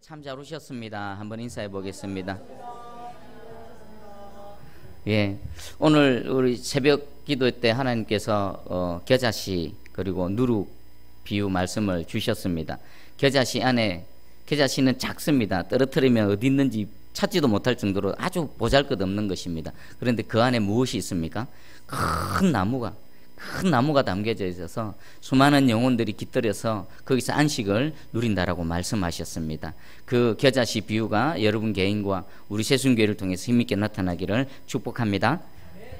참 잘 오셨습니다. 한번 인사해 보겠습니다. 예, 오늘 우리 새벽 기도 때 하나님께서 겨자씨 그리고 누룩 비유 말씀을 주셨습니다. 겨자씨는 작습니다. 떨어뜨리면 어디 있는지 찾지도 못할 정도로 아주 보잘것없는 것입니다. 그런데 그 안에 무엇이 있습니까? 큰 나무가 담겨져 있어서 수많은 영혼들이 깃들여서 거기서 안식을 누린다라고 말씀하셨습니다. 그 겨자씨 비유가 여러분 개인과 우리 새순교회를 통해서 힘있게 나타나기를 축복합니다.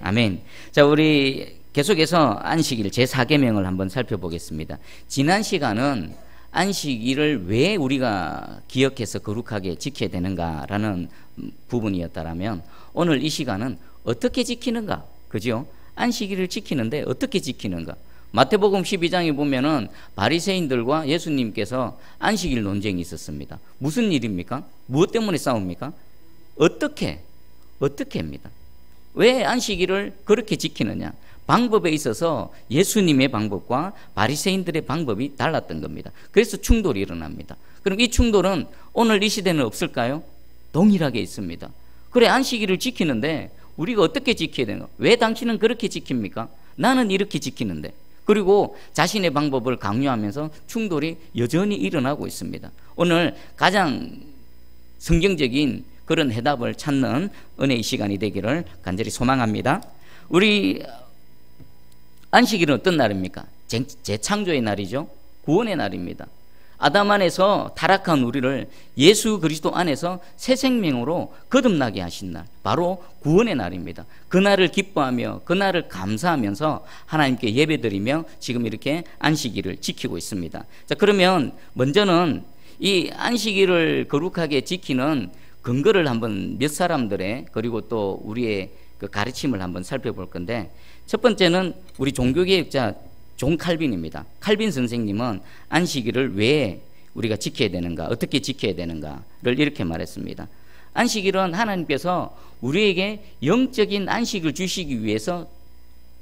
아멘. 자, 우리 계속해서 안식일 제4계명을 한번 살펴보겠습니다. 지난 시간은 안식일을 왜 우리가 기억해서 거룩하게 지켜야 되는가라는 부분이었다면, 오늘 이 시간은 어떻게 지키는가, 그죠? 안식일을 지키는데 어떻게 지키는가. 마태복음 12장에 보면은 바리새인들과 예수님께서 안식일 논쟁이 있었습니다. 무슨 일입니까? 무엇 때문에 싸웁니까? 어떻게 합니다. 왜 안식일을 그렇게 지키느냐? 방법에 있어서 예수님의 방법과 바리새인들의 방법이 달랐던 겁니다. 그래서 충돌이 일어납니다. 그럼 이 충돌은 오늘 이 시대는 없을까요? 동일하게 있습니다. 그래, 안식일을 지키는데 우리가 어떻게 지켜야 되는가? 왜 당신은 그렇게 지킵니까? 나는 이렇게 지키는데. 그리고 자신의 방법을 강요하면서 충돌이 여전히 일어나고 있습니다. 오늘 가장 성경적인 그런 해답을 찾는 은혜의 시간이 되기를 간절히 소망합니다. 우리 안식일은 어떤 날입니까? 재창조의 날이죠. 구원의 날입니다. 아담 안에서 타락한 우리를 예수 그리스도 안에서 새 생명으로 거듭나게 하신 날, 바로 구원의 날입니다. 그날을 기뻐하며 그날을 감사하면서 하나님께 예배드리며 지금 이렇게 안식일을 지키고 있습니다. 자, 그러면 먼저는 이 안식일을 거룩하게 지키는 근거를 한번 몇 사람들의, 그리고 또 우리의 그 가르침을 한번 살펴볼 건데, 첫 번째는 우리 종교개혁자 존 칼빈입니다. 칼빈 선생님은 안식일을 왜 우리가 지켜야 되는가, 어떻게 지켜야 되는가를 이렇게 말했습니다. 안식일은 하나님께서 우리에게 영적인 안식을 주시기 위해서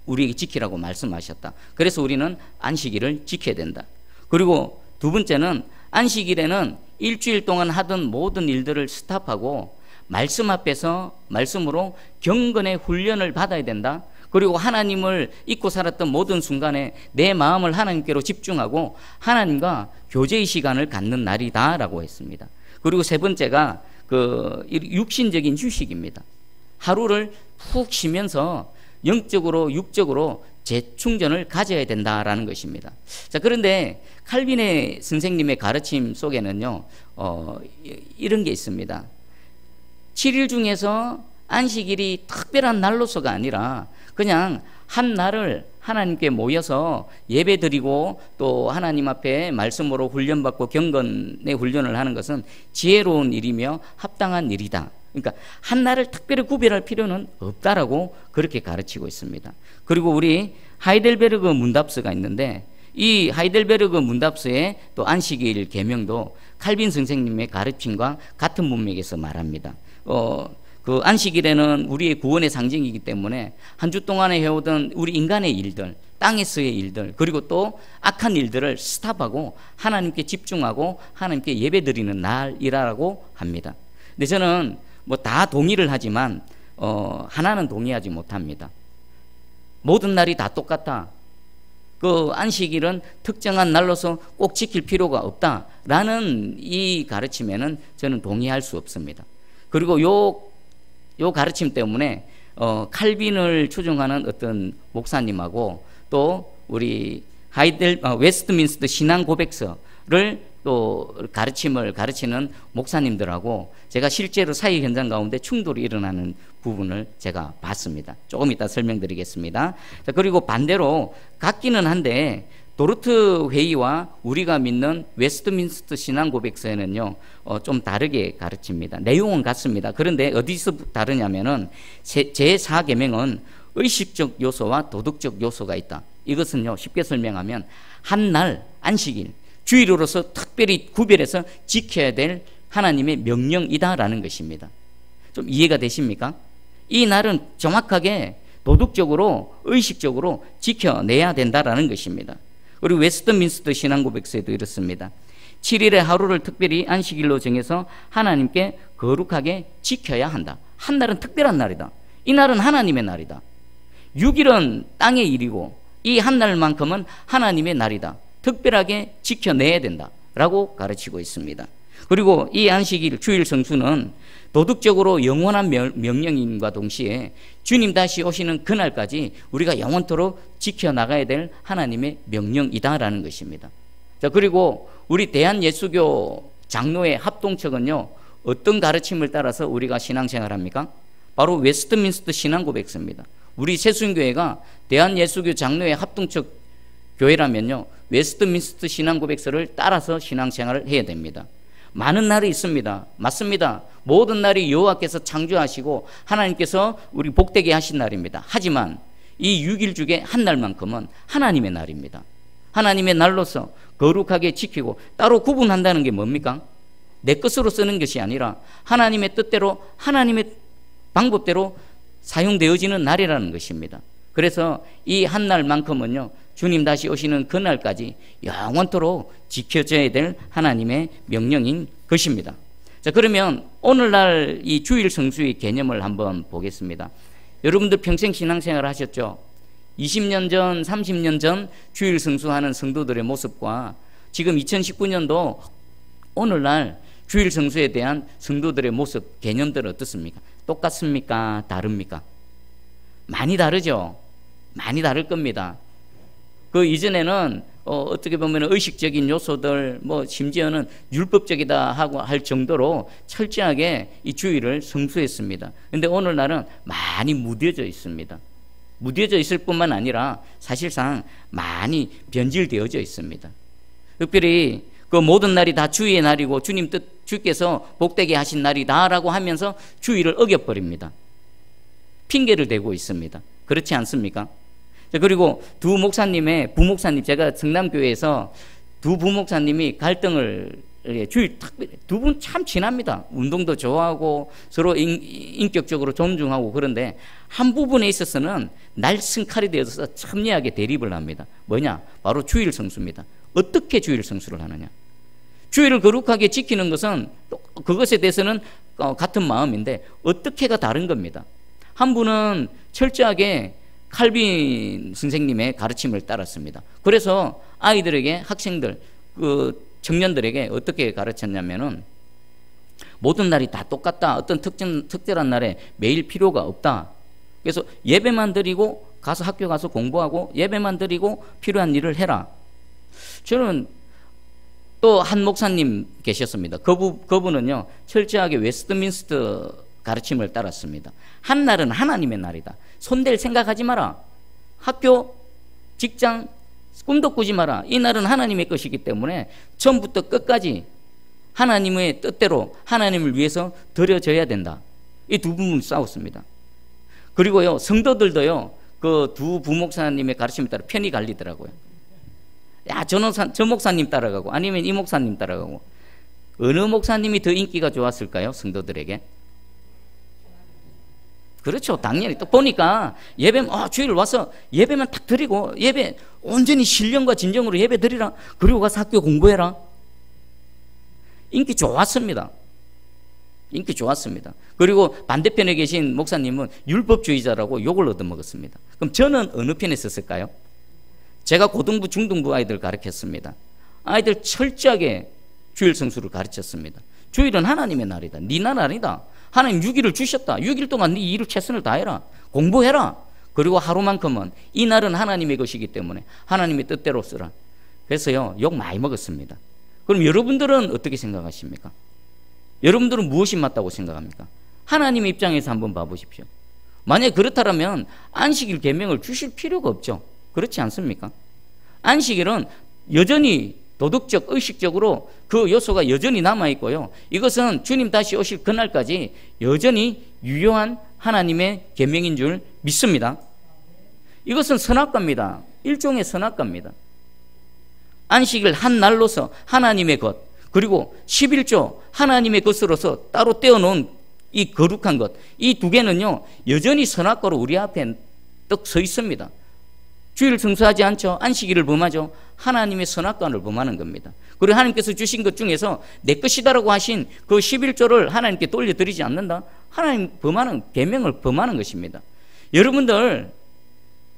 우리에게 지키라고 말씀하셨다. 그래서 우리는 안식일을 지켜야 된다. 그리고 두 번째는 안식일에는 일주일 동안 하던 모든 일들을 스탑하고 말씀 앞에서 말씀으로 경건의 훈련을 받아야 된다. 그리고 하나님을 잊고 살았던 모든 순간에 내 마음을 하나님께로 집중하고 하나님과 교제의 시간을 갖는 날이다라고 했습니다. 그리고 세 번째가 그 육신적인 휴식입니다. 하루를 푹 쉬면서 영적으로 육적으로 재충전을 가져야 된다라는 것입니다. 자, 그런데 칼빈의 선생님의 가르침 속에는요, 이런 게 있습니다. 7일 중에서 안식일이 특별한 날로서가 아니라 그냥 한 날을 하나님께 모여서 예배드리고 또 하나님 앞에 말씀으로 훈련받고 경건의 훈련을 하는 것은 지혜로운 일이며 합당한 일이다. 그러니까 한 날을 특별히 구별할 필요는 없다라고 그렇게 가르치고 있습니다. 그리고 우리 하이델베르그 문답서가 있는데, 이 하이델베르그 문답서의 또 안식일 계명도 칼빈 선생님의 가르침과 같은 문맥에서 말합니다. 그 안식일에는 우리의 구원의 상징이기 때문에 한 주 동안에 해오던 우리 인간의 일들, 땅에서의 일들, 그리고 또 악한 일들을 스탑하고 하나님께 집중하고 하나님께 예배드리는 날이라고 합니다. 근데 저는 뭐 다 동의를 하지만 하나는 동의하지 못합니다. 모든 날이 다 똑같다, 그 안식일은 특정한 날로서 꼭 지킬 필요가 없다라는 이 가르침에는 저는 동의할 수 없습니다. 그리고 요 가르침 때문에 칼빈을 추종하는 어떤 목사님하고 또 우리 웨스트민스터 신앙 고백서를 또 가르침을 가르치는 목사님들하고 제가 실제로 사회 현장 가운데 충돌이 일어나는 부분을 제가 봤습니다. 조금 이따 설명드리겠습니다. 자, 그리고 반대로 같기는 한데 도르트 회의와 우리가 믿는 웨스트민스터 신앙 고백서에는요, 좀 다르게 가르칩니다. 내용은 같습니다. 그런데 어디서 다르냐면은 제4계명은 의식적 요소와 도덕적 요소가 있다. 이것은요, 쉽게 설명하면 한 날 안식일, 주일으로서 특별히 구별해서 지켜야 될 하나님의 명령이다라는 것입니다. 좀 이해가 되십니까? 이 날은 정확하게 도덕적으로 의식적으로 지켜내야 된다라는 것입니다. 그리고 웨스트민스터 신앙고백서에도 이렇습니다. 7일의 하루를 특별히 안식일로 정해서 하나님께 거룩하게 지켜야 한다. 한 날은 특별한 날이다. 이 날은 하나님의 날이다. 6일은 땅의 일이고 이 한 날만큼은 하나님의 날이다. 특별하게 지켜내야 된다 라고 가르치고 있습니다. 그리고 이 안식일 주일 성수는 도덕적으로 영원한 명령임과 동시에 주님 다시 오시는 그날까지 우리가 영원토록 지켜나가야 될 하나님의 명령이다라는 것입니다. 자, 그리고 우리 대한예수교 장로회 합동측은요, 어떤 가르침을 따라서 우리가 신앙생활합니까? 바로 웨스트민스터 신앙고백서입니다. 우리 세순교회가 대한예수교 장로회 합동측 교회라면요, 웨스트민스터 신앙고백서를 따라서 신앙생활을 해야 됩니다. 많은 날이 있습니다. 맞습니다. 모든 날이 여호와께서 창조하시고 하나님께서 우리 복되게 하신 날입니다. 하지만 이 6일 중에 한 날만큼은 하나님의 날입니다. 하나님의 날로서 거룩하게 지키고 따로 구분한다는 게 뭡니까? 내 것으로 쓰는 것이 아니라 하나님의 뜻대로 하나님의 방법대로 사용되어지는 날이라는 것입니다. 그래서 이 한 날만큼은요, 주님 다시 오시는 그날까지 영원토록 지켜져야 될 하나님의 명령인 것입니다. 자, 그러면 오늘날 이 주일 성수의 개념을 한번 보겠습니다. 여러분들 평생 신앙생활 하셨죠? 20년 전, 30년 전 주일 성수하는 성도들의 모습과 지금 2019년도 오늘날 주일 성수에 대한 성도들의 모습, 개념들은 어떻습니까? 똑같습니까? 다릅니까? 많이 다르죠? 많이 다를 겁니다. 그 이전에는 어떻게 보면 의식적인 요소들, 심지어는 율법적이다 하고 할 정도로 철저하게 이 주일을 성수했습니다. 그런데 오늘날은 많이 무뎌져 있습니다. 무뎌져 있을 뿐만 아니라 사실상 많이 변질되어져 있습니다. 특별히 그 모든 날이 다 주의 날이고 주께서 복되게 하신 날이다라고 하면서 주일을 어겨버립니다. 핑계를 대고 있습니다. 그렇지 않습니까? 그리고 두 부목사님, 제가 성남교회에서 두 부목사님이 갈등을 주일 두 분 참 친합니다. 운동도 좋아하고 서로 인격적으로 존중하고. 그런데 한 부분에 있어서는 날승칼이 되어서 첨예하게 대립을 합니다. 뭐냐? 바로 주일 성수입니다. 어떻게 주일 성수를 하느냐? 주일을 거룩하게 지키는 것은 그것에 대해서는 같은 마음인데 어떻게가 다른 겁니다. 한 분은 철저하게 칼빈 선생님의 가르침을 따랐습니다. 그래서 아이들에게, 학생들, 청년들에게 어떻게 가르쳤냐면은 모든 날이 다 똑같다. 어떤 특별한 날에 매일 필요가 없다. 그래서 예배만 드리고 가서 학교 가서 공부하고 예배만 드리고 필요한 일을 해라. 저는 또 한 목사님 계셨습니다. 그분은요, 철저하게 웨스트민스터 가르침을 따랐습니다. 한 날은 하나님의 날이다. 손댈 생각하지 마라. 학교, 직장, 꿈도 꾸지 마라. 이 날은 하나님의 것이기 때문에 처음부터 끝까지 하나님의 뜻대로 하나님을 위해서 드려져야 된다. 이 두 부분을 싸웠습니다. 그리고요, 성도들도요, 그 두 부목사님의 가르침에 따라 편이 갈리더라고요. 야, 저 목사님 따라가고 아니면 이 목사님 따라가고. 어느 목사님이 더 인기가 좋았을까요? 성도들에게? 그렇죠. 당연히 또 보니까 주일 와서 예배만 딱 드리고 예배 온전히 신령과 진정으로 예배 드리라. 그리고 가서 학교 공부해라. 인기 좋았습니다. 인기 좋았습니다. 그리고 반대편에 계신 목사님은 율법주의자라고 욕을 얻어먹었습니다. 그럼 저는 어느 편에 섰을까요? 제가 고등부, 중등부 아이들 가르쳤습니다. 아이들 철저하게 주일 성수를 가르쳤습니다. 주일은 하나님의 날이다. 네 날 아니다. 하나님 6일을 주셨다. 6일 동안 네 일을 최선을 다해라. 공부해라. 그리고 하루만큼은 이 날은 하나님의 것이기 때문에 하나님의 뜻대로 쓰라. 그래서요, 욕 많이 먹었습니다. 그럼 여러분들은 어떻게 생각하십니까? 여러분들은 무엇이 맞다고 생각합니까? 하나님의 입장에서 한번 봐보십시오. 만약에 그렇다면 안식일 계명을 주실 필요가 없죠. 그렇지 않습니까? 안식일은 여전히 도덕적, 의식적으로 그 요소가 여전히 남아있고요. 이것은 주님 다시 오실 그날까지 여전히 유효한 하나님의 계명인 줄 믿습니다. 이것은 선악과입니다. 일종의 선악과입니다. 안식일 한 날로서 하나님의 것, 그리고 11조 하나님의 것으로서 따로 떼어놓은 이 거룩한 것, 이 두 개는요, 여전히 선악과로 우리 앞에 떡 서 있습니다. 주일을 성수하지 않죠. 안식일을 범하죠. 하나님의 선악관을 범하는 겁니다. 그리고 하나님께서 주신 것 중에서 내 것이다라고 하신 그 11조를 하나님께 돌려드리지 않는다. 하나님 범하는 계명을 범하는 것입니다. 여러분들,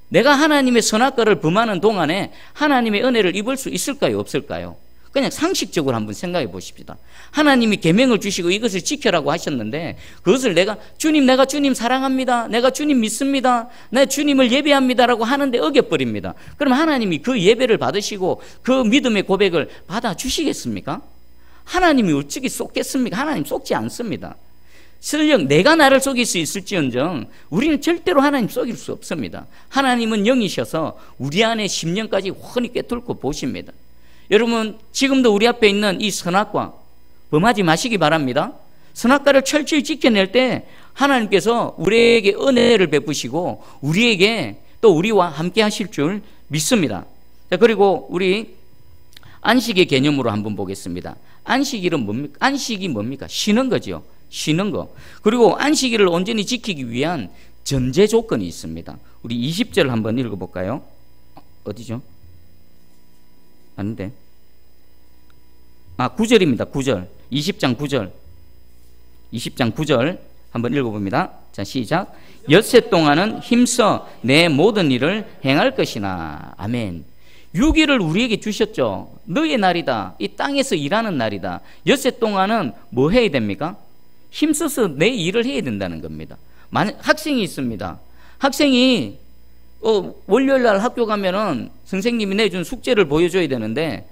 내가 하나님의 선악과를 범하는 동안에 하나님의 은혜를 입을 수 있을까요? 없을까요? 그냥 상식적으로 한번 생각해 보십시다. 하나님이 계명을 주시고 이것을 지켜라고 하셨는데 그것을 내가 주님 사랑합니다. 내가 주님 믿습니다. 내 주님을 예배합니다라고 하는데 어겨버립니다. 그럼 하나님이 그 예배를 받으시고 그 믿음의 고백을 받아주시겠습니까? 하나님이 어찌 속겠습니까? 하나님 속지 않습니다. 설령 내가 나를 속일 수 있을지언정 우리는 절대로 하나님 속일 수 없습니다. 하나님은 영이셔서 우리 안에 심령까지 훤히 꿰뚫고 보십니다. 여러분, 지금도 우리 앞에 있는 이 선악과 범하지 마시기 바랍니다. 선악과를 철저히 지켜낼 때 하나님께서 우리에게 은혜를 베푸시고 우리에게 또 우리와 함께 하실 줄 믿습니다. 자, 그리고 우리 안식의 개념으로 한번 보겠습니다. 안식일은 뭡니까? 안식이 뭡니까? 쉬는 거죠. 쉬는 거. 그리고 안식일을 온전히 지키기 위한 전제 조건이 있습니다. 우리 20절 한번 읽어볼까요? 어디죠? 아닌데. 9절입니다. 9절. 20장 9절. 20장 9절 한번 읽어봅니다. 자, 시작. 엿새 동안은 힘써 내 모든 일을 행할 것이나. 아멘. 6일을 우리에게 주셨죠. 너의 날이다. 이 땅에서 일하는 날이다. 엿새 동안은 뭐 해야 됩니까? 힘써서 내 일을 해야 된다는 겁니다. 학생이 있습니다. 학생이 월요일 날 학교 가면은 선생님이 내준 숙제를 보여줘야 되는데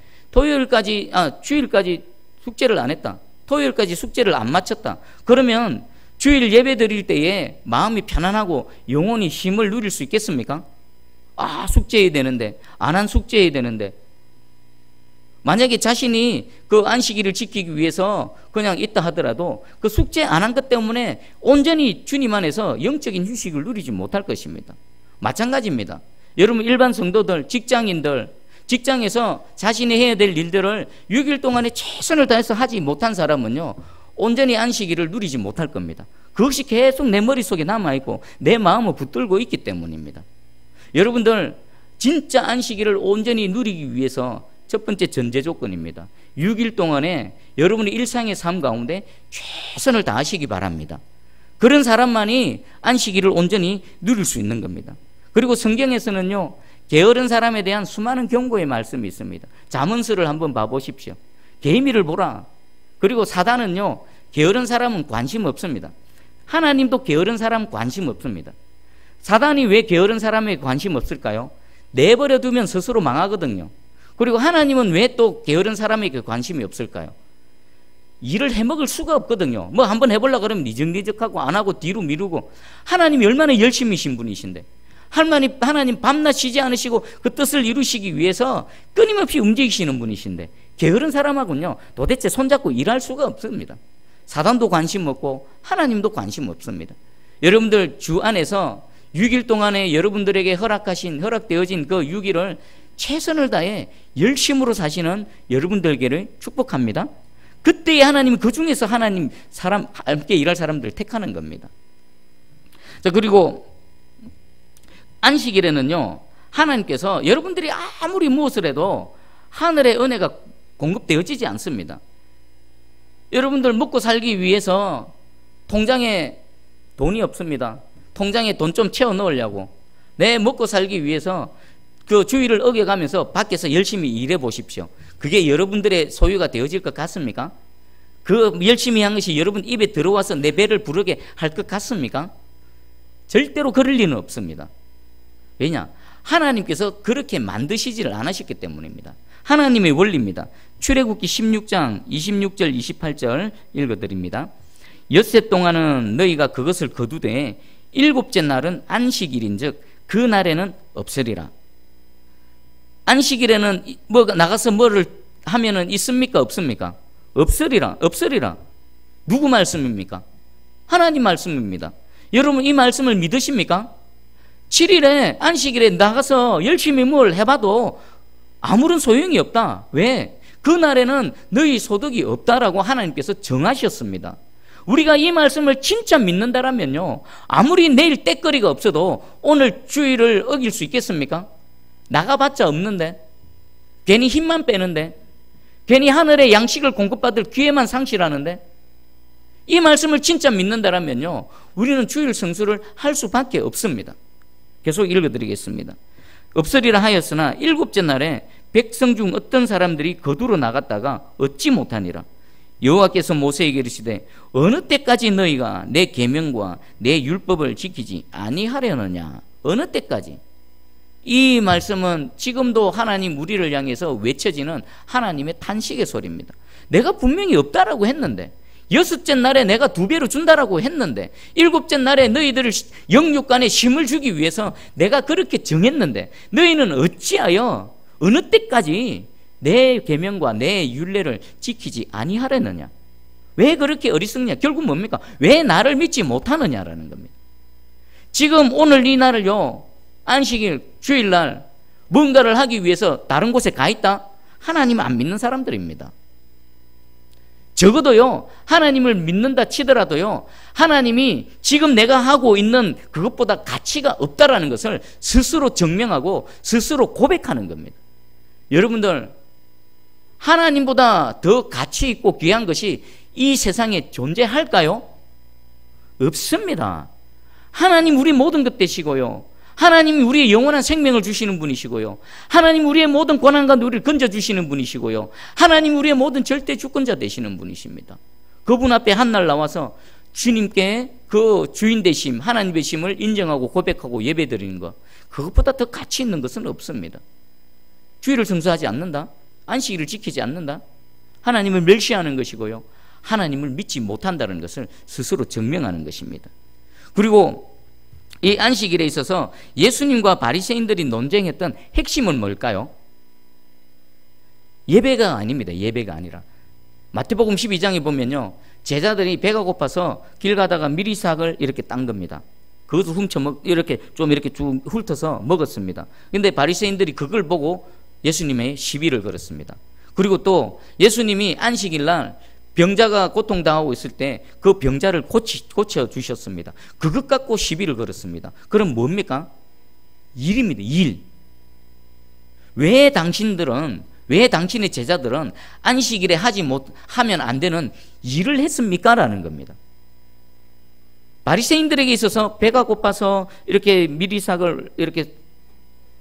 주일까지 숙제를 안 했다. 토요일까지 숙제를 안 마쳤다. 그러면 주일 예배 드릴 때에 마음이 편안하고 영혼이 힘을 누릴 수 있겠습니까? 숙제해야 되는데, 안 한 숙제해야 되는데. 만약에 자신이 그 안식일을 지키기 위해서 그냥 있다 하더라도 그 숙제 안 한 것 때문에 온전히 주님 안에서 영적인 휴식을 누리지 못할 것입니다. 마찬가지입니다. 여러분, 일반 성도들, 직장인들, 직장에서 자신이 해야 될 일들을 6일 동안에 최선을 다해서 하지 못한 사람은요, 온전히 안식일을 누리지 못할 겁니다. 그것이 계속 내 머릿속에 남아있고 내 마음을 붙들고 있기 때문입니다. 여러분들, 진짜 안식일을 온전히 누리기 위해서 첫 번째 전제 조건입니다. 6일 동안에 여러분의 일상의 삶 가운데 최선을 다하시기 바랍니다. 그런 사람만이 안식일을 온전히 누릴 수 있는 겁니다. 그리고 성경에서는요, 게으른 사람에 대한 수많은 경고의 말씀이 있습니다. 잠언서를 한번 봐보십시오. 개미를 보라. 그리고 사단은요, 게으른 사람은 관심 없습니다. 하나님도 게으른 사람 관심 없습니다. 사단이 왜 게으른 사람에 관심 없을까요? 내버려 두면 스스로 망하거든요. 그리고 하나님은 왜 또 게으른 사람에게 관심이 없을까요? 일을 해먹을 수가 없거든요. 뭐 한번 해보려고 그러면 니적니적하고 안 하고 뒤로 미루고. 하나님이 얼마나 열심히신 분이신데, 하나님 밤낮 쉬지 않으시고 그 뜻을 이루시기 위해서 끊임없이 움직이시는 분이신데, 게으른 사람하고는요 도대체 손잡고 일할 수가 없습니다. 사단도 관심 없고 하나님도 관심 없습니다. 여러분들 주 안에서 6일 동안에 여러분들에게 허락되어진 그 6일을 최선을 다해 열심으로 사시는 여러분들에게를 축복합니다. 그때에 하나님이 그 중에서 함께 일할 사람들을 택하는 겁니다. 자, 그리고 안식일에는요, 하나님께서 여러분들이 아무리 무엇을 해도 하늘의 은혜가 공급되어지지 않습니다. 여러분들 먹고 살기 위해서 통장에 돈이 없습니다. 통장에 돈 좀 채워 넣으려고. 내 먹고 살기 위해서 그 주의를 어겨가면서 밖에서 열심히 일해 보십시오. 그게 여러분들의 소유가 되어질 것 같습니까? 그 열심히 한 것이 여러분 입에 들어와서 내 배를 부르게 할 것 같습니까? 절대로 그럴 리는 없습니다. 왜냐? 하나님께서 그렇게 만드시지를 않으셨기 때문입니다. 하나님의 원리입니다. 출애굽기 16장 26절 28절 읽어드립니다. 엿새 동안은 너희가 그것을 거두되 일곱째 날은 안식일인즉 그 날에는 없으리라. 안식일에는 나가서 뭐를 하면은 있습니까? 없습니까? 없으리라. 누구 말씀입니까? 하나님 말씀입니다. 여러분, 이 말씀을 믿으십니까? 7일에 안식일에 나가서 열심히 뭘 해봐도 아무런 소용이 없다. 왜? 그 날에는 너희 소득이 없다라고 하나님께서 정하셨습니다. 우리가 이 말씀을 진짜 믿는다라면요, 아무리 내일 때거리가 없어도 오늘 주일을 어길 수 있겠습니까? 나가봤자 없는데, 괜히 힘만 빼는데, 괜히 하늘의 양식을 공급받을 기회만 상실하는데, 이 말씀을 진짜 믿는다라면요, 우리는 주일 성수를 할 수밖에 없습니다. 계속 읽어드리겠습니다. 없으리라 하였으나 일곱째 날에 백성 중 어떤 사람들이 거두러 나갔다가 얻지 못하니라. 여호와께서 모세에게 이르시되 어느 때까지 너희가 내 계명과 내 율법을 지키지 아니하려느냐. 어느 때까지? 이 말씀은 지금도 하나님 우리를 향해서 외쳐지는 하나님의 탄식의 소리입니다. 내가 분명히 없다라고 했는데, 여섯째 날에 내가 2배로 준다라고 했는데, 일곱째 날에 너희들을 영육간에 힘을 주기 위해서 내가 그렇게 정했는데, 너희는 어찌하여 어느 때까지 내 계명과 내 율례를 지키지 아니하려느냐. 왜 그렇게 어리석냐? 결국 뭡니까? 왜 나를 믿지 못하느냐라는 겁니다. 지금 오늘 이 날을요, 안식일, 주일날 뭔가를 하기 위해서 다른 곳에 가 있다? 하나님 안 믿는 사람들입니다. 적어도요, 하나님을 믿는다 치더라도요, 하나님이 지금 내가 하고 있는 그것보다 가치가 없다라는 것을 스스로 증명하고 스스로 고백하는 겁니다. 여러분들, 하나님보다 더 가치 있고 귀한 것이 이 세상에 존재할까요? 없습니다. 하나님 우리 모든 것 되시고요, 하나님이 우리의 영원한 생명을 주시는 분이시고요, 하나님 우리의 모든 고난과 누리를 건져주시는 분이시고요, 하나님 우리의 모든 절대 주권자 되시는 분이십니다. 그분 앞에 한날 나와서 주님께 그 주인 되심, 하나님 되심을 인정하고 고백하고 예배드리는 것, 그것보다 더 가치 있는 것은 없습니다. 주일을 성수하지 않는다? 안식일을 지키지 않는다? 하나님을 멸시하는 것이고요, 하나님을 믿지 못한다는 것을 스스로 증명하는 것입니다. 그리고 이 안식일에 있어서 예수님과 바리새인들이 논쟁했던 핵심은 뭘까요? 예배가 아닙니다. 예배가 아니라 마태복음 12장에 보면요, 제자들이 배가 고파서 길 가다가 미리삭을 이렇게 딴 겁니다. 그것을 이렇게 쭉 훑어서 먹었습니다. 근데 바리새인들이 그걸 보고 예수님의 시비를 걸었습니다. 그리고 또 예수님이 안식일날 병자가 고통당하고 있을 때 그 병자를 고쳐주셨습니다. 그것 갖고 시비를 걸었습니다. 그럼 뭡니까? 일입니다. 일. 왜 당신의 제자들은 안식일에 하면 안 되는 일을 했습니까? 라는 겁니다. 바리새인들에게 있어서 배가 고파서 이렇게 미리삭을 이렇게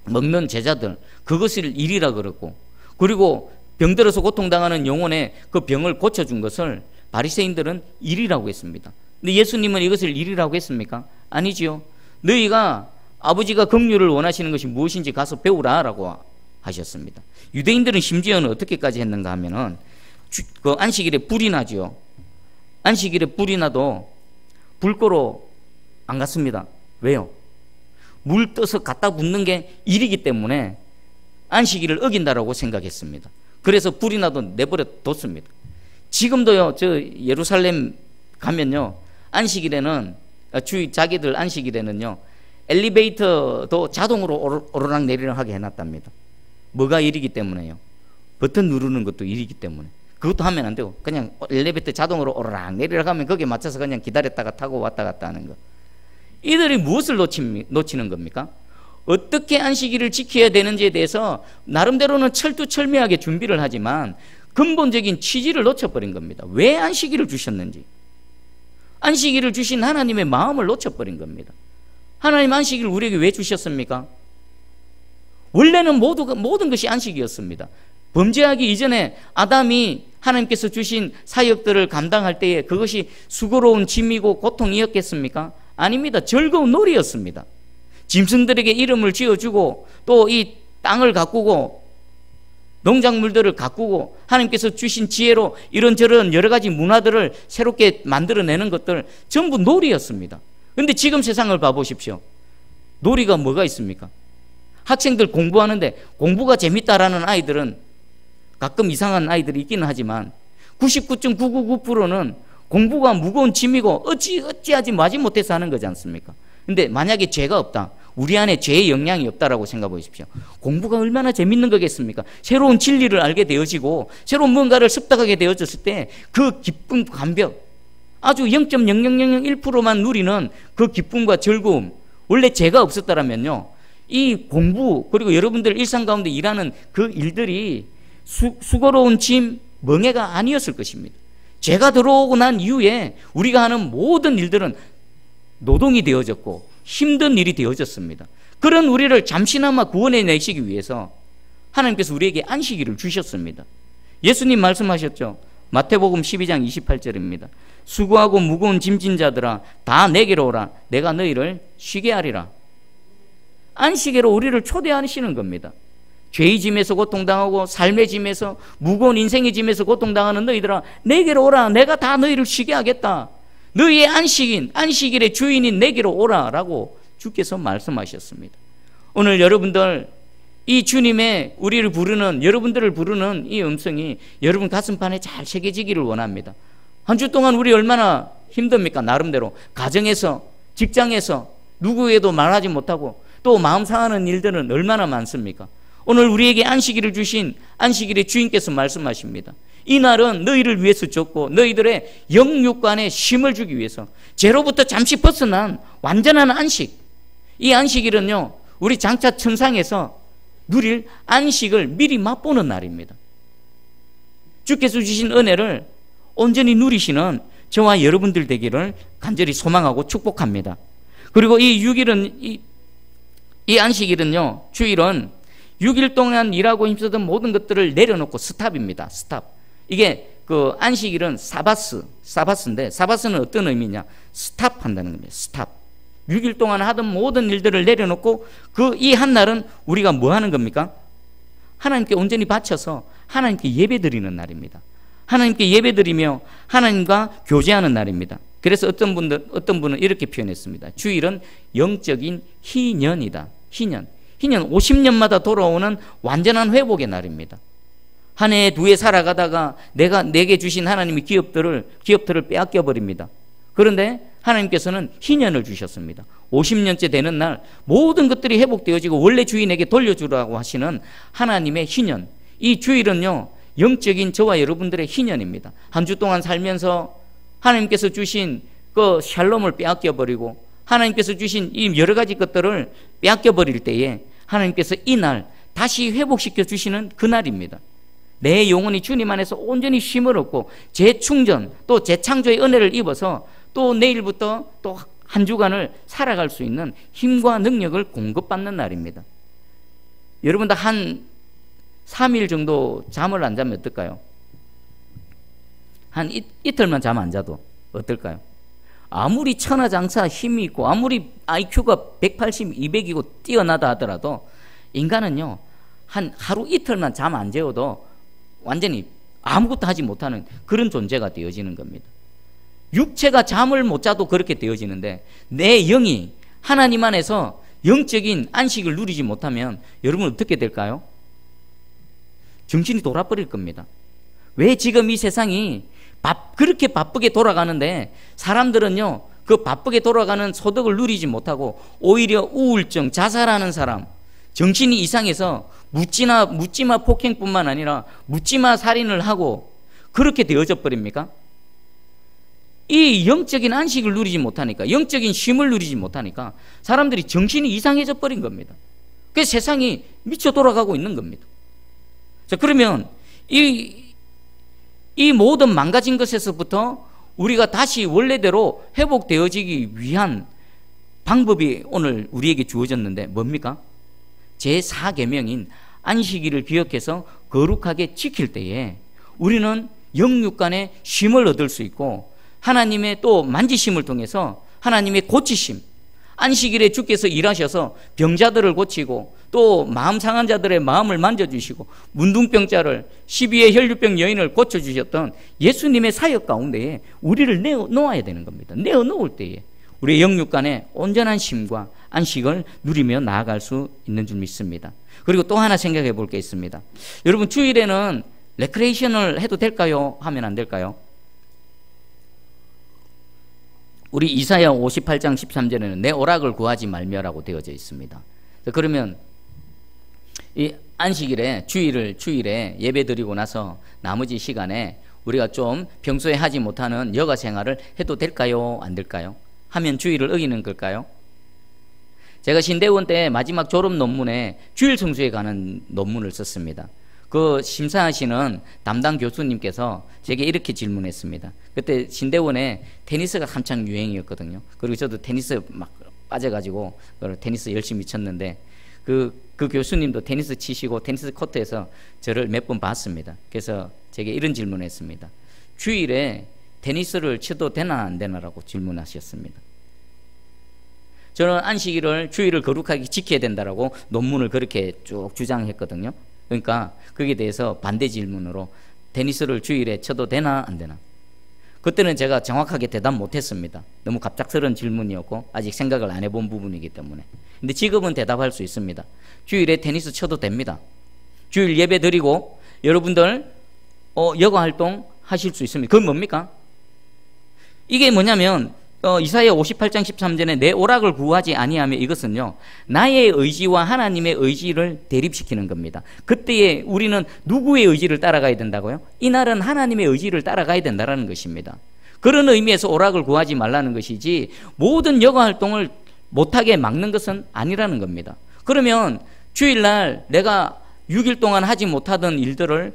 먹는 제자들, 그것을 일이라 그랬고, 그리고 병들어서 고통당하는 영혼의 그 병을 고쳐준 것을 바리새인들은 일이라고 했습니다. 근데 예수님은 이것을 일이라고 했습니까? 아니지요. 너희가 아버지가 긍휼을 원하시는 것이 무엇인지 가서 배우라라고 하셨습니다. 유대인들은 심지어는 어떻게까지 했는가 하면은 그 안식일에 불이 나지요. 안식일에 불이 나도 불고로 안 갔습니다. 왜요? 물 떠서 갖다 붓는 게 일이기 때문에 안식일을 어긴다라고 생각했습니다. 그래서 불이 나도 내버려 뒀습니다. 지금도요, 저 예루살렘 가면요, 안식일에는 자기들 안식일에는요, 엘리베이터도 자동으로 오르락 내리락 하게 해놨답니다. 뭐가 일이기 때문에요? 버튼 누르는 것도 일이기 때문에. 그것도 하면 안 되고 그냥 엘리베이터 자동으로 오르락 내리락 하면 거기에 맞춰서 그냥 기다렸다가 타고 왔다 갔다 하는 거. 이들이 무엇을 놓치는 겁니까? 어떻게 안식일을 지켜야 되는지에 대해서 나름대로는 철두철미하게 준비를 하지만 근본적인 취지를 놓쳐버린 겁니다. 왜 안식일을 주셨는지, 안식일을 주신 하나님의 마음을 놓쳐버린 겁니다. 하나님 안식일을 우리에게 왜 주셨습니까? 원래는 모든 것이 안식이었습니다. 범죄하기 이전에 아담이 하나님께서 주신 사역들을 감당할 때에 그것이 수고로운 짐이고 고통이었겠습니까? 아닙니다. 즐거운 놀이였습니다. 짐승들에게 이름을 지어주고 또 이 땅을 가꾸고 농작물들을 가꾸고 하나님께서 주신 지혜로 이런저런 여러 가지 문화들을 새롭게 만들어내는 것들 전부 놀이였습니다. 그런데 지금 세상을 봐보십시오. 놀이가 뭐가 있습니까? 학생들 공부하는데 공부가 재밌다라는 아이들은 가끔 이상한 아이들이 있기는 하지만 99.999%는 공부가 무거운 짐이고 어찌하지 마지못해서 하는 거지 않습니까? 근데 만약에 죄가 없다, 우리 안에 죄의 영향이 없다라고 생각해 보십시오. 공부가 얼마나 재밌는 거겠습니까? 새로운 진리를 알게 되어지고 새로운 뭔가를 습득하게 되어졌을 때 그 기쁨, 감격, 아주 0.0001%만 누리는 그 기쁨과 즐거움, 원래 죄가 없었다라면요, 이 공부 그리고 여러분들 일상 가운데 일하는 그 일들이 수고로운 짐, 멍해가 아니었을 것입니다. 죄가 들어오고 난 이후에 우리가 하는 모든 일들은 노동이 되어졌고 힘든 일이 되어졌습니다. 그런 우리를 잠시나마 구원해 내시기 위해서 하나님께서 우리에게 안식일을 주셨습니다. 예수님 말씀하셨죠. 마태복음 12장 28절입니다. 수고하고 무거운 짐진 자들아 다 내게로 오라. 내가 너희를 쉬게 하리라. 안식일로 우리를 초대하시는 겁니다. 죄의 짐에서 고통당하고 삶의 짐에서 무거운 인생의 짐에서 고통당하는 너희들아 내게로 오라. 내가 다 너희를 쉬게 하겠다. 너희의 안식인 안식일의 주인인 내게로 오라 라고 주께서 말씀하셨습니다. 오늘 여러분들 이 주님의 우리를 부르는 여러분들을 부르는 이 음성이 여러분 가슴판에 잘 새겨지기를 원합니다. 한 주 동안 우리 얼마나 힘듭니까? 나름대로 가정에서 직장에서 누구에도 말하지 못하고 또 마음 상하는 일들은 얼마나 많습니까? 오늘 우리에게 안식일을 주신 안식일의 주인께서 말씀하십니다. 이 날은 너희를 위해서 줬고 너희들의 영육간에 쉼을 주기 위해서 죄로부터 잠시 벗어난 완전한 안식. 이 안식일은요 우리 장차 천상에서 누릴 안식을 미리 맛보는 날입니다. 주께서 주신 은혜를 온전히 누리시는 저와 여러분들 되기를 간절히 소망하고 축복합니다. 그리고 이 6일은 이 안식일은요 주일은 6일 동안 일하고 힘쓰던 모든 것들을 내려놓고 스탑입니다. 스탑. 이게 그 안식일은 사바스인데 사바스는 어떤 의미냐? 스탑한다는 겁니다. 스탑. 6일 동안 하던 모든 일들을 내려놓고 그 이 한 날은 우리가 뭐 하는 겁니까? 하나님께 온전히 바쳐서 하나님께 예배드리는 날입니다. 하나님께 예배드리며 하나님과 교제하는 날입니다. 그래서 어떤 분은 이렇게 표현했습니다. 주일은 영적인 희년이다. 희년 50년마다 돌아오는 완전한 회복의 날입니다. 한 해 두 해 살아가다가 내게 주신 하나님의 기업들을 빼앗겨 버립니다. 그런데 하나님께서는 희년을 주셨습니다. 50년째 되는 날 모든 것들이 회복되어지고 원래 주인에게 돌려주라고 하시는 하나님의 희년. 이 주일은요 영적인 저와 여러분들의 희년입니다. 한 주 동안 살면서 하나님께서 주신 그 샬롬을 빼앗겨 버리고 하나님께서 주신 이 여러 가지 것들을 빼앗겨 버릴 때에 하나님께서 이 날 다시 회복시켜 주시는 그날입니다. 내 영혼이 주님 안에서 온전히 쉼을 얻고 재충전 또 재창조의 은혜를 입어서 또 내일부터 또 한 주간을 살아갈 수 있는 힘과 능력을 공급받는 날입니다. 여러분 다 한 3일 정도 잠을 안 자면 어떨까요? 한 이틀만 잠 안 자도 어떨까요? 아무리 천하장사 힘이 있고 아무리 IQ가 180, 200이고 뛰어나다 하더라도 인간은요 한 하루 이틀만 잠 안 재워도 완전히 아무것도 하지 못하는 그런 존재가 되어지는 겁니다. 육체가 잠을 못 자도 그렇게 되어지는데 내 영이 하나님 안에서 영적인 안식을 누리지 못하면 여러분 어떻게 될까요? 정신이 돌아버릴 겁니다. 왜 지금 이 세상이 그렇게 바쁘게 돌아가는데 사람들은요 그 바쁘게 돌아가는 소득을 누리지 못하고 오히려 우울증, 자살하는 사람, 정신이 이상해서 묻지마 폭행뿐만 아니라 묻지마 살인을 하고 그렇게 되어져 버립니까? 이 영적인 안식을 누리지 못하니까 영적인 쉼을 누리지 못하니까 사람들이 정신이 이상해져 버린 겁니다. 그래서 세상이 미쳐 돌아가고 있는 겁니다. 자 그러면 이 모든 망가진 것에서부터 우리가 다시 원래대로 회복되어지기 위한 방법이 오늘 우리에게 주어졌는데 뭡니까? 제4계명인 안식일을 기억해서 거룩하게 지킬 때에 우리는 영육간의 쉼을 얻을 수 있고 하나님의 또 만지심을 통해서 하나님의 고치심, 안식일에 주께서 일하셔서 병자들을 고치고 또 마음 상한 자들의 마음을 만져주시고 문둥병자를 12의 혈류병 여인을 고쳐주셨던 예수님의 사역 가운데에 우리를 내어놓아야 되는 겁니다. 내어놓을 때에 우리의 영육간의 온전한 쉼과 안식을 누리며 나아갈 수 있는 줄 믿습니다. 그리고 또 하나 생각해 볼 게 있습니다. 여러분 주일에는 레크레이션을 해도 될까요? 하면 안 될까요? 우리 이사야 58장 13절에는 내 오락을 구하지 말며라고 되어져 있습니다. 그러면 이 안식일에 주일에 예배 드리고 나서 나머지 시간에 우리가 좀 평소에 하지 못하는 여가 생활을 해도 될까요? 안 될까요? 하면 주일을 어기는 걸까요? 제가 신대원 때 마지막 졸업 논문에 주일 성수에 관한 논문을 썼습니다. 그 심사하시는 담당 교수님께서 제게 이렇게 질문했습니다. 그때 신대원에 테니스가 한창 유행이었거든요. 그리고 저도 테니스 막 빠져가지고 테니스 열심히 쳤는데 그 교수님도 테니스 치시고 테니스 코트에서 저를 몇 번 봤습니다. 그래서 제게 이런 질문을 했습니다. 주일에 테니스를 쳐도 되나 안 되나라고 질문하셨습니다. 저는 안식일을 주일을 거룩하게 지켜야 된다라고 논문을 그렇게 쭉 주장했거든요. 그러니까 거기에 대해서 반대 질문으로 테니스를 주일에 쳐도 되나 안 되나. 그때는 제가 정확하게 대답 못했습니다. 너무 갑작스러운 질문이었고 아직 생각을 안 해본 부분이기 때문에. 근데 지금은 대답할 수 있습니다. 주일에 테니스 쳐도 됩니다. 주일 예배 드리고 여러분들 여가 활동 하실 수 있습니다. 그건 뭡니까? 이게 뭐냐면 이사야 58장 13절에 내 오락을 구하지 아니하며 이것은요 나의 의지와 하나님의 의지를 대립시키는 겁니다. 그때에 우리는 누구의 의지를 따라가야 된다고요? 이날은 하나님의 의지를 따라가야 된다는 것입니다. 그런 의미에서 오락을 구하지 말라는 것이지 모든 여가 활동을 못하게 막는 것은 아니라는 겁니다. 그러면 주일날 내가 6일 동안 하지 못하던 일들을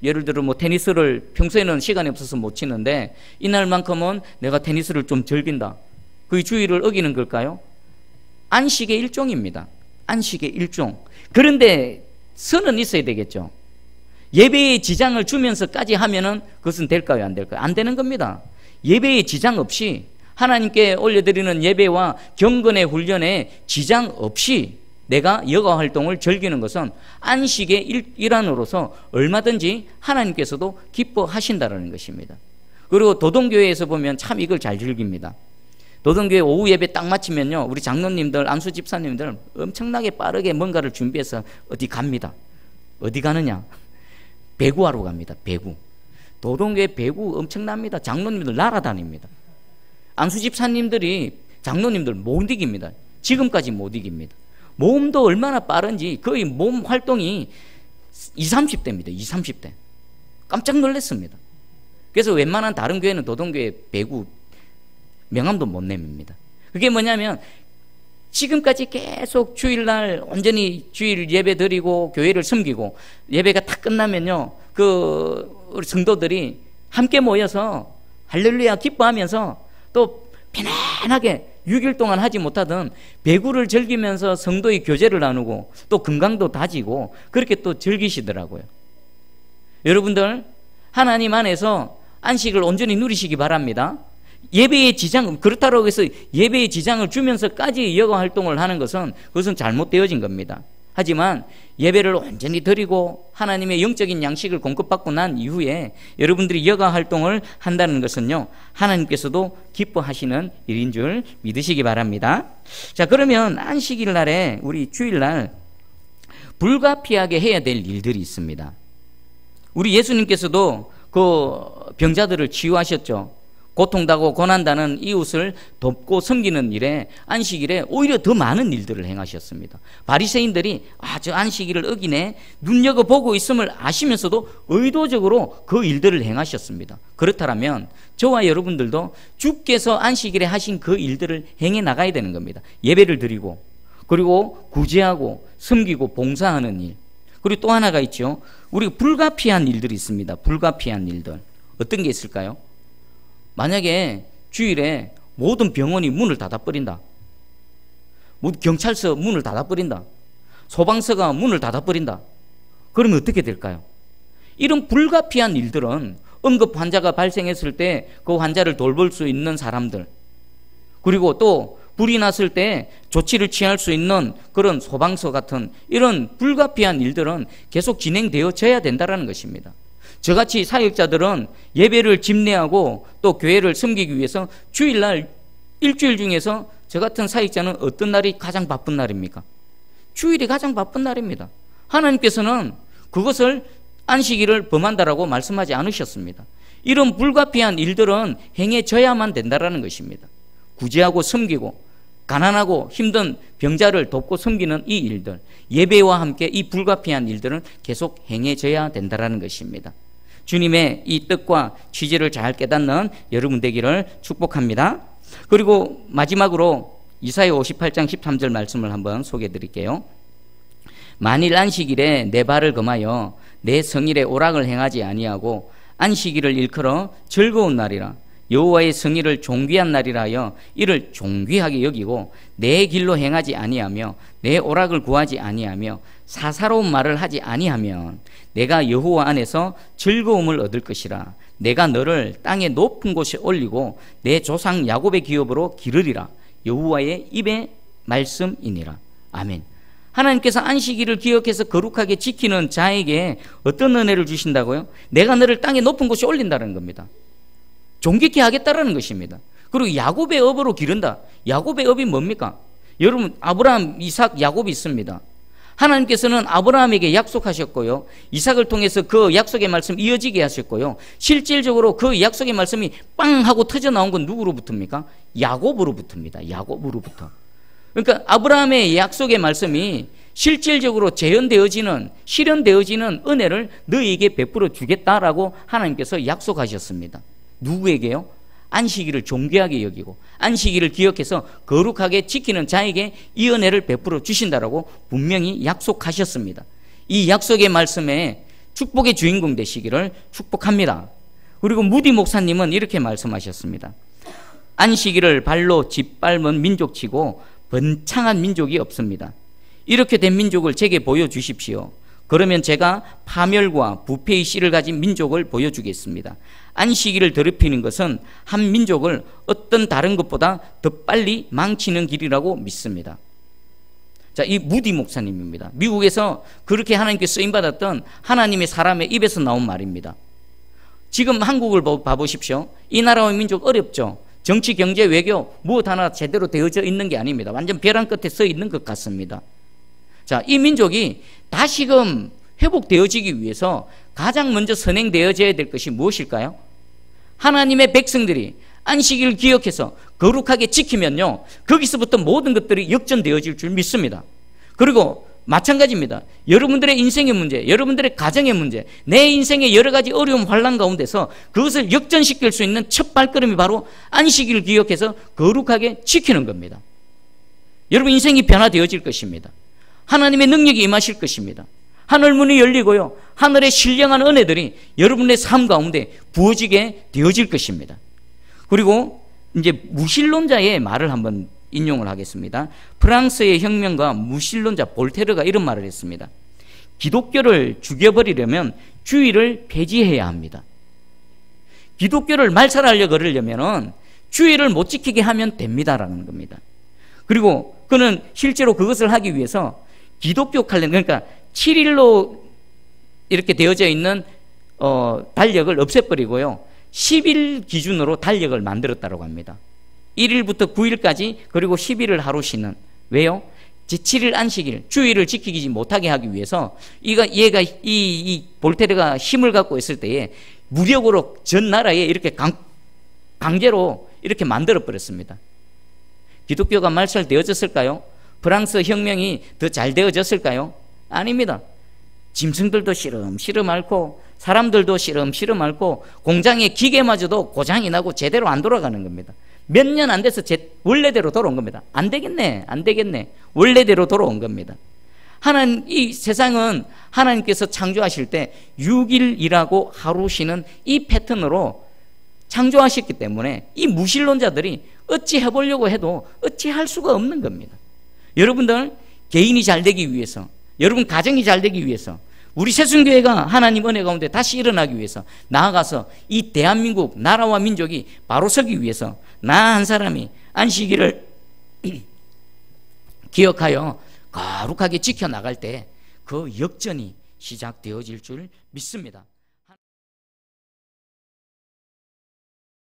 예를 들어 테니스를 평소에는 시간이 없어서 못 치는데 이날만큼은 내가 테니스를 좀 즐긴다. 그 주의를 어기는 걸까요? 안식의 일종입니다. 안식의 일종. 그런데 선은 있어야 되겠죠. 예배에 지장을 주면서까지 하면은 그것은 될까요? 안 될까요? 안 되는 겁니다. 예배에 지장 없이 하나님께 올려드리는 예배와 경건의 훈련에 지장 없이 내가 여가 활동을 즐기는 것은 안식의 일환으로서 얼마든지 하나님께서도 기뻐하신다는 것입니다. 그리고 도동교회에서 보면 참 이걸 잘 즐깁니다. 도동교회 오후 예배 딱 마치면요 우리 장로님들 안수 집사님들 엄청나게 빠르게 뭔가를 준비해서 어디 갑니다. 어디 가느냐? 배구하러 갑니다. 배구. 도동교회 배구 엄청납니다. 장로님들 날아다닙니다. 안수 집사님들이 장로님들 못 이깁니다. 지금까지 못 이깁니다. 몸도 얼마나 빠른지 거의 몸 활동이 20, 30대입니다. 20, 30대. 깜짝 놀랐습니다. 그래서 웬만한 다른 교회는 도동교회 배구 명함도 못 내밉니다. 그게 뭐냐면 지금까지 계속 주일날 온전히 주일 예배 드리고 교회를 섬기고 예배가 다 끝나면요 우리 성도들이 함께 모여서 할렐루야 기뻐하면서 또 편안하게 6일 동안 하지 못하던 배구를 즐기면서 성도의 교제를 나누고 또 건강도 다지고 그렇게 또 즐기시더라고요. 여러분들 하나님 안에서 안식을 온전히 누리시기 바랍니다. 예배의 지장, 그렇다고 해서 예배의 지장을 주면서까지 여가 활동을 하는 것은 그것은 잘못되어진 겁니다. 하지만 예배를 온전히 드리고 하나님의 영적인 양식을 공급받고 난 이후에 여러분들이 여가 활동을 한다는 것은요 하나님께서도 기뻐하시는 일인 줄 믿으시기 바랍니다. 자, 그러면 안식일 날에 우리 주일날 불가피하게 해야 될 일들이 있습니다. 우리 예수님께서도 그 병자들을 치유하셨죠. 고통당하고 고난당하는 이웃을 돕고 섬기는 일에 안식일에 오히려 더 많은 일들을 행하셨습니다. 바리새인들이 저 안식일을 어기네 눈여겨보고 있음을 아시면서도 의도적으로 그 일들을 행하셨습니다. 그렇다면 저와 여러분들도 주께서 안식일에 하신 그 일들을 행해 나가야 되는 겁니다. 예배를 드리고 그리고 구제하고 섬기고 봉사하는 일. 그리고 또 하나가 있죠. 우리가 불가피한 일들이 있습니다. 불가피한 일들. 어떤 게 있을까요? 만약에 주일에 모든 병원이 문을 닫아버린다. 경찰서 문을 닫아버린다. 소방서가 문을 닫아버린다. 그러면 어떻게 될까요? 이런 불가피한 일들은 응급 환자가 발생했을 때 그 환자를 돌볼 수 있는 사람들, 그리고 또 불이 났을 때 조치를 취할 수 있는 그런 소방서 같은 이런 불가피한 일들은 계속 진행되어져야 된다는 것입니다. 저같이 사역자들은 예배를 집례하고 또 교회를 섬기기 위해서 주일날 일주일 중에서 저 같은 사역자는 어떤 날이 가장 바쁜 날입니까? 주일이 가장 바쁜 날입니다. 하나님께서는 그것을 안식일을 범한다라고 말씀하지 않으셨습니다. 이런 불가피한 일들은 행해져야만 된다는 것입니다. 구제하고 섬기고 가난하고 힘든 병자를 돕고 섬기는 이 일들, 예배와 함께 이 불가피한 일들은 계속 행해져야 된다는 것입니다. 주님의 이 뜻과 취지를 잘 깨닫는 여러분 되기를 축복합니다. 그리고 마지막으로 이사야 58장 13절 말씀을 한번 소개해 드릴게요. 만일 안식일에 내 발을 금하여 내 성일에 오락을 행하지 아니하고 안식일을 일컬어 즐거운 날이라 여호와의 성일을 존귀한 날이라 하여 이를 존귀하게 여기고 내 길로 행하지 아니하며 내 오락을 구하지 아니하며 사사로운 말을 하지 아니하면 내가 여호와 안에서 즐거움을 얻을 것이라. 내가 너를 땅의 높은 곳에 올리고 내 조상 야곱의 기업으로 기르리라. 여호와의 입의 말씀이니라. 아멘. 하나님께서 안식일을 기억해서 거룩하게 지키는 자에게 어떤 은혜를 주신다고요? 내가 너를 땅의 높은 곳에 올린다는 겁니다. 존귀케 하겠다라는 것입니다. 그리고 야곱의 업으로 기른다. 야곱의 업이 뭡니까? 여러분, 아브라함, 이삭, 야곱이 있습니다. 하나님께서는 아브라함에게 약속하셨고요, 이삭을 통해서 그 약속의 말씀 이어지게 하셨고요, 실질적으로 그 약속의 말씀이 빵 하고 터져 나온 건 누구로부터입니까? 야곱으로부터입니다. 야곱으로부터. 그러니까 아브라함의 약속의 말씀이 실질적으로 재현되어지는, 실현되어지는 은혜를 너희에게 베풀어 주겠다라고 하나님께서 약속하셨습니다. 누구에게요? 안식일을 존귀하게 여기고 안식일을 기억해서 거룩하게 지키는 자에게 이 은혜를 베풀어 주신다라고 분명히 약속하셨습니다. 이 약속의 말씀에 축복의 주인공 되시기를 축복합니다. 그리고 무디 목사님은 이렇게 말씀하셨습니다. 안식일을 발로 짓밟은 민족치고 번창한 민족이 없습니다. 이렇게 된 민족을 제게 보여주십시오. 그러면 제가 파멸과 부패의 씨를 가진 민족을 보여주겠습니다. 안식일을 더럽히는 것은 한 민족을 어떤 다른 것보다 더 빨리 망치는 길이라고 믿습니다. 자, 이 무디 목사님입니다. 미국에서 그렇게 하나님께 쓰임받았던 하나님의 사람의 입에서 나온 말입니다. 지금 한국을 봐보십시오. 이 나라와 민족 어렵죠. 정치, 경제, 외교 무엇 하나 제대로 되어져 있는 게 아닙니다. 완전 벼랑 끝에 서 있는 것 같습니다. 자, 이 민족이 다시금 회복되어지기 위해서 가장 먼저 선행되어져야 될 것이 무엇일까요? 하나님의 백성들이 안식일을 기억해서 거룩하게 지키면요, 거기서부터 모든 것들이 역전되어질 줄 믿습니다. 그리고 마찬가지입니다. 여러분들의 인생의 문제, 여러분들의 가정의 문제, 내 인생의 여러 가지 어려움, 환난 가운데서 그것을 역전시킬 수 있는 첫 발걸음이 바로 안식일을 기억해서 거룩하게 지키는 겁니다. 여러분 인생이 변화되어질 것입니다. 하나님의 능력이 임하실 것입니다. 하늘 문이 열리고요, 하늘의 신령한 은혜들이 여러분의 삶 가운데 부어지게 되어질 것입니다. 그리고 이제 무신론자의 말을 한번 인용을 하겠습니다. 프랑스의 혁명가 무신론자 볼테르가 이런 말을 했습니다. 기독교를 죽여버리려면 주의를 폐지해야 합니다. 기독교를 말살하려고 그러려면 주의를 못 지키게 하면 됩니다라는 겁니다. 그리고 그는 실제로 그것을 하기 위해서 기독교 칼렌더, 그러니까 7일로 이렇게 되어져 있는 달력을 없애버리고요, 10일 기준으로 달력을 만들었다고 합니다. 1일부터 9일까지, 그리고 10일을 하루 쉬는. 왜요? 제7일 안식일, 주의를 지키지 못하게 하기 위해서 얘가 이 볼테르가 힘을 갖고 있을 때에 무력으로 전 나라에 이렇게 강제로 이렇게 만들어 버렸습니다. 기독교가 말살되어졌을까요? 프랑스 혁명이 더 잘 되어졌을까요? 아닙니다. 짐승들도 시름시름 앓고 사람들도 시름시름 앓고 공장의 기계마저도 고장이 나고 제대로 안 돌아가는 겁니다. 몇 년 안 돼서 원래대로 돌아온 겁니다. 안 되겠네, 안 되겠네. 원래대로 돌아온 겁니다. 이 세상은 하나님께서 창조하실 때 6일 일하고 하루 쉬는 이 패턴으로 창조하셨기 때문에 이 무신론자들이 어찌 해보려고 해도 어찌 할 수가 없는 겁니다. 여러분들 개인이 잘 되기 위해서, 여러분 가정이 잘 되기 위해서, 우리 새순교회가 하나님 은혜 가운데 다시 일어나기 위해서, 나아가서 이 대한민국 나라와 민족이 바로 서기 위해서 나 한 사람이 안식일을 기억하여 거룩하게 지켜나갈 때 그 역전이 시작되어질 줄 믿습니다.